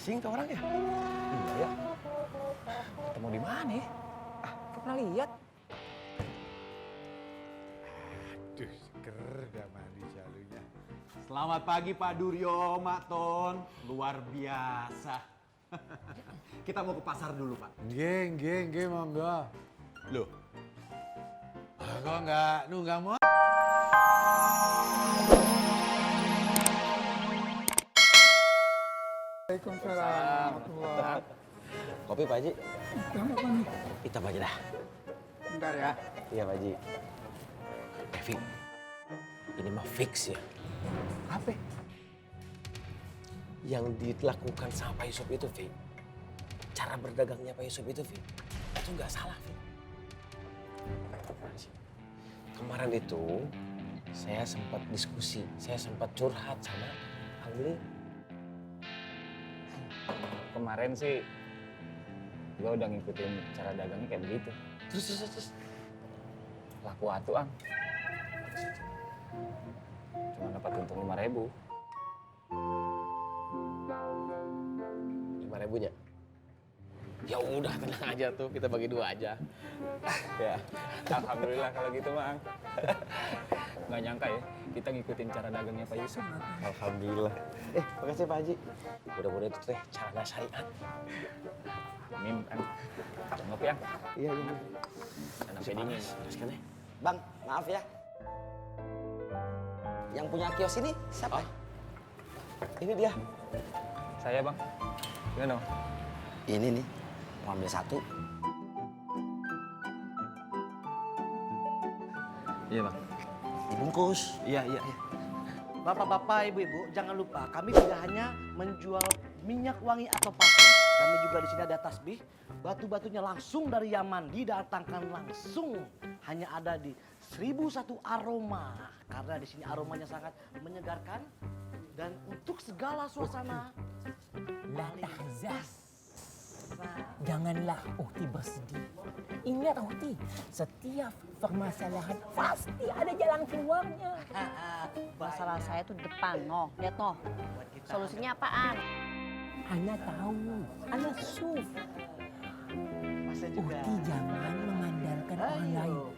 asing tuh orang ya? Iya ya. Ketemu di mana ya? Gak pernah lihat. Aduh, seger dah mandi jalunya. Selamat pagi Pak Duryo, Mak Ton. Luar biasa. Kita mau ke pasar dulu, Pak. Nggih, monggo. Loh, Kok nggak mau? Waalaikumsalam. Kopi Pak Haji? Hitam aja dah. Bentar ya. Iya Pak Haji. Fik, ini mah fix ya. Apa? Yang dilakukan sama Pak Yusuf itu, Fik. Cara berdagangnya Pak Yusuf itu, Fik. Itu nggak salah, Fik. Kemarin itu saya sempat diskusi, saya sempat curhat sama Angli. Kemarin sih gue udah ngikutin cara dagangnya kayak begitu. Terus. Laku atu, Ang. Cuma dapat untung 5.000. 5.000-nya? Ya udah tenang aja tuh, kita bagi 2 aja. Ya, alhamdulillah kalau gitu, Mang. Nggak nyangka ya, kita ngikutin cara dagangnya Pak Yusuf. Alhamdulillah. Makasih Pak Haji. Mudah-mudahan itu teh cara syariat. Amin, Ang. Ngopi, Ang. Iya. Dan sampai dingin. Teruskan ya. Bang, maaf ya. Yang punya kios ini siapa? Ini dia. Saya, Bang. Gimana, Bang? Ini nih, mau ambil 1. Iya, Bang. Dibungkus. Iya. Bapak-bapak, ibu-ibu, jangan lupa kami tidak hanya menjual minyak wangi atau parfum. Kami juga di sini ada tasbih, batu-batunya langsung dari Yaman, didatangkan langsung. Hanya ada di 1001 Aroma. Karena di sini aromanya sangat menyegarkan dan untuk segala suasana. La tahzan. Janganlah Uhti bersedih. Ingat Uhti, setiap permasalahan pasti ada jalan keluarnya. Masalah saya tuh depan, noh. Lihat, noh. Solusinya apaan? Ana tahu, Ana suf. Masa juga. Uhti jangan mengandalkan orang lain.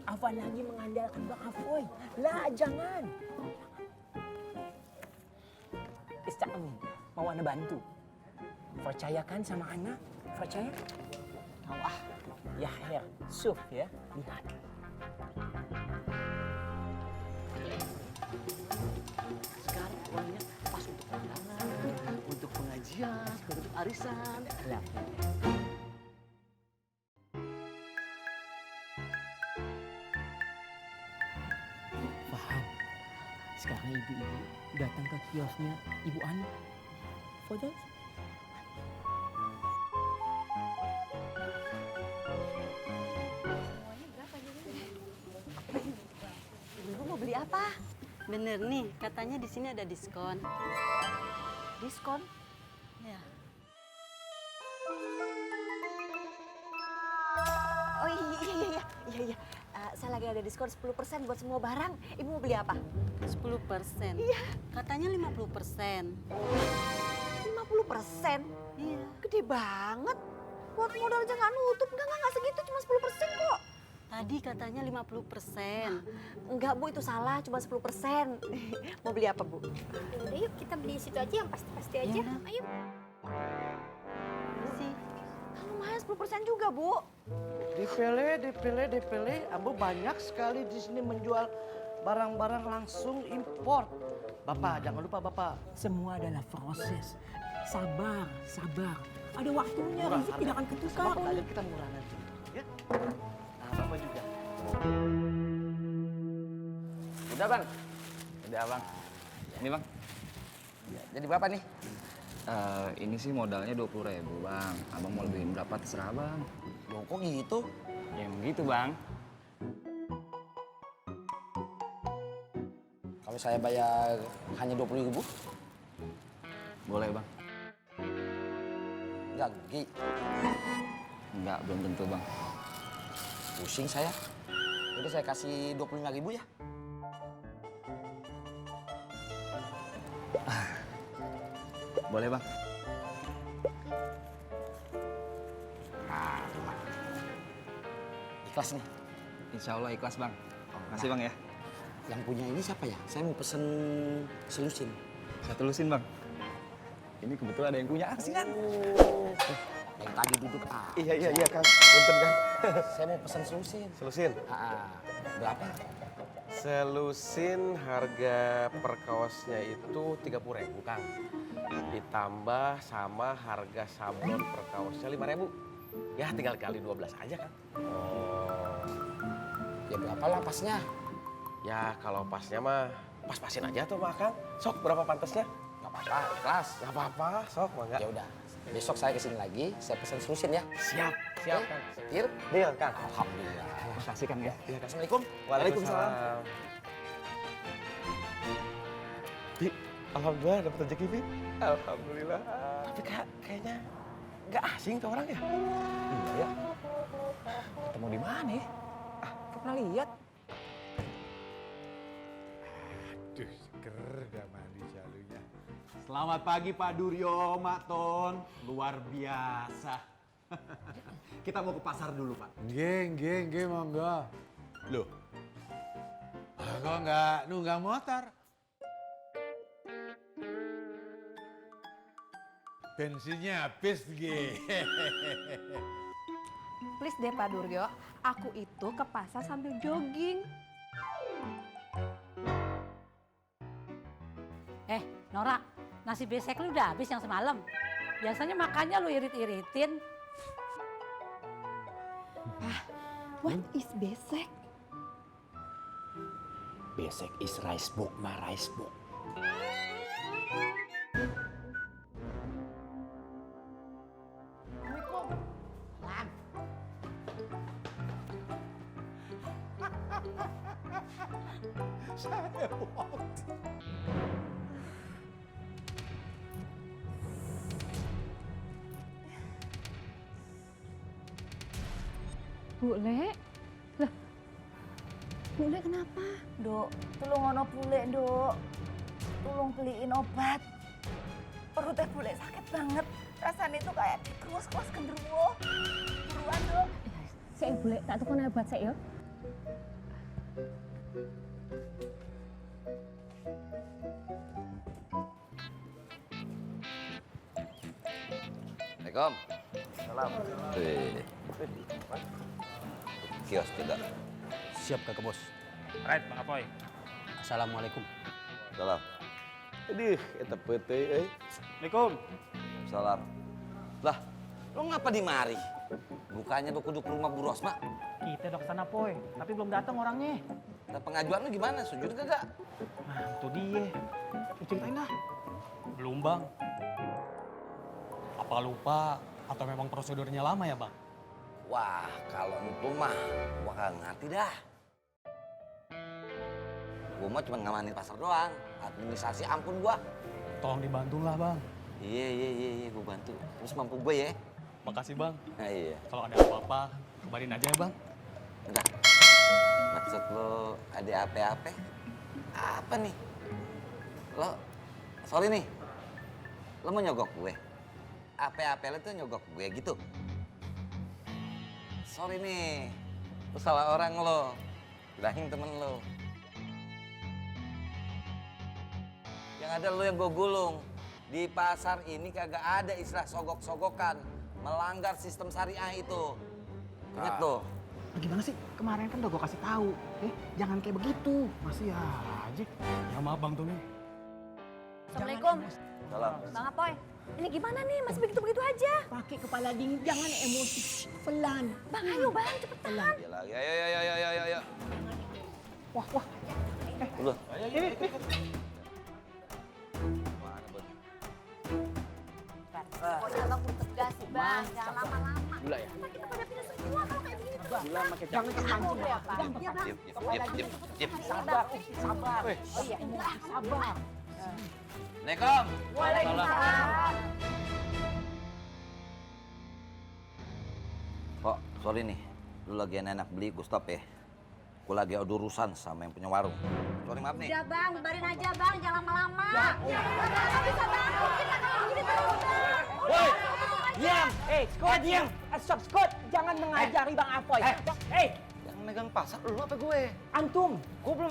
Apalagi mengandalkan Bang Afoy. Lah, jangan. Ista'amin, mau Ana bantu. Percayakan sama Ana, percaya? Allah. Ya, Her, suf ya, lihat. Sekarang uangnya pas untuk kondangan, untuk pengajian, untuk arisan. Lah. Paham. Sekarang ibu-ibu datang ke kiosnya Ibu Ana. Foto? Ibu mau beli apa? Bener nih, katanya di sini ada diskon. Diskon? Ya. Oh iya. Saya lagi ada diskon 10% buat semua barang. Ibu mau beli apa? 10%? Iya. Katanya 50%. 50%? Iya. Gede banget. Buat modal aja nggak nutup. Enggak segitu, cuma 10% kok. Tadi katanya 50%. Enggak, Bu, itu salah. Cuma 10%. Mau beli apa, Bu? Udah yuk kita beli situ aja yang pasti-pasti aja. Iya. Ayo. Sih. Kan lumayan 10% juga, Bu. DPL. Ambo banyak sekali di sini menjual barang-barang langsung import. Bapak, jangan lupa Bapak. Semua adalah proses. Sabar. Ada waktunya, Murah, rezeki tidak akan ketukar. Bapak aja kita murah nanti. Ya? Nah, Bapak juga. Udah bang. Udah, Bang. Ini, Bang. Jadi berapa nih? Ini sih modalnya 20.000, Bang. Abang mau lebihin berapa terserah, Bang. Loh kok gitu? Ya begitu, Bang. Kalau saya bayar hanya 20.000? Boleh, Bang. Jadi Enggak, belum tentu, Bang. pusing saya. Jadi saya kasih 25.000 ya. Boleh, Bang. Ikhlas nih. Insya Allah ikhlas bang. Makasih bang ya. Yang punya ini siapa ya? Saya mau pesen selusin. Saya telusin bang. Ini kebetulan ada yang punya angsingan. Yang tadi duduk Iya Kang. Punten Kang. Saya mau pesen selusin. Selusin. Berapa? Selusin harga per kaosnya itu 30.000 Kang. Ditambah sama harga sablon per kaosnya 5.000. Ya tinggal kali 12 aja Kang. Ya berapa lah pasnya? Ya kalau pasnya mah pas-pasin aja tuh mah Kang. Sok berapa pantasnya? Gak apa-apa, ikhlas. Gak apa-apa, sok mangga. Ya udah, besok saya kesini lagi, saya pesen selusin ya. Siap Oke? Kang. Deal? Deal Kang. Alhamdulillah. Makasih Kang ya. Assalamualaikum. Waalaikumsalam. Bi, alhamdulillah dapat rezeki Bi. Alhamdulillah. Tapi kayaknya nggak asing tuh orang ya. Iya ya. Ketemu di mana ya? Gak pernah lihat. Aduh, seger dah mandi jalunya. Selamat pagi Pak Duryo, Mak Ton. Luar biasa. Kita mau ke pasar dulu, Pak. Geng, monggo. Loh, kok nggak nunggang motor? Bensinnya habis, geng. Please deh Pak Duryo, aku itu ke pasar sambil jogging. Nora, nasi besek lu udah habis yang semalam. Biasanya makannya lu irit-iritin. What is besek? Besek is rice book, ma rice book. Bule? Lah, Bule kenapa? Dok, tolong ono bule, Dok. Tolong beliin obat. Perut teh bule sakit banget. Rasanya itu kayak dikerus-kerus genderuwo. Buruan, Dok. Saya Bule, tak tukun obat saya ya. Assalamualaikum. Salam. Kios tidak. Siap Kakak Bos. Right, Bang Apoy. Assalamualaikum. Salam. Aduh, eta peuteui euy. Assalamualaikum. Salam. Lah, lo ngapa di mari? Bukannya lo kudu ke rumah Bu Rosma? Kita udah kesana Poy, tapi belum datang orangnya. Nah, pengajuan lu gimana? Sujud kagak? Nah, itu dia. Ceritain dah. Belum Bang. Apa lupa atau memang prosedurnya lama ya Bang? Wah, kalau itu mah gua kagak ngerti dah. Gua mah cuma ngamanin pasar doang. Administrasi ampun gua. Tolong dibantulah Bang. Iya, gua bantu. Terus mampu gue ya? Makasih Bang. Nah, iya. Kalau ada apa-apa, kabarin aja ya Bang. Enggak. Maksud lo ada apa-apa? Apa nih? Lo, sorry nih. Lo mau nyogok gue? Apa-apa lo tuh nyogok gue gitu? Sorry nih. Lo salah orang lo. Bilangin temen lo. Yang ada lo yang gue gulung. Di pasar ini kagak ada istilah sogok-sogokan. Melanggar sistem syariah itu. Ingat lo. Gimana sih? Kemarin kan udah gue kasih tahu. Jangan kayak begitu. Masih aja. Ya maaf Bang Tumi. Assalamualaikum. Salam. Bang Apoy, ini gimana nih? Masih begitu-begitu aja. Pakai kepala dingin, jangan emosi. Pelan. Bang, ayo Bang, cepetan. Ya lagi, ayo. Wah. Udah. Ayo. Mana, Bang? Pokoknya Bang tegas, Bang. Jangan lama-lama. Gula ya? Kita pada pindah semua kalau kayak begini tuh. Gula pakai Jangan kepancing ya, Pak. Iya, Bang. Diam. Sabar, sabar. Oh iya, sabar. Assalamualaikum. Waalaikumsalam. Kok, sorry nih. Lu lagi enak beli, gue stop ya. Gue lagi ada urusan sama yang punya warung. Sorry, maaf nih. Udah Bang, barin aja Bang, jangan lama-lama. Nggak bisa bantu kita kalau begini terus Bang. Woi, diam. Scott, diam. Stop, Scott. Jangan mengajari Bang Apoy. Yang megang pasar lu apa gue? Antum. Gue belum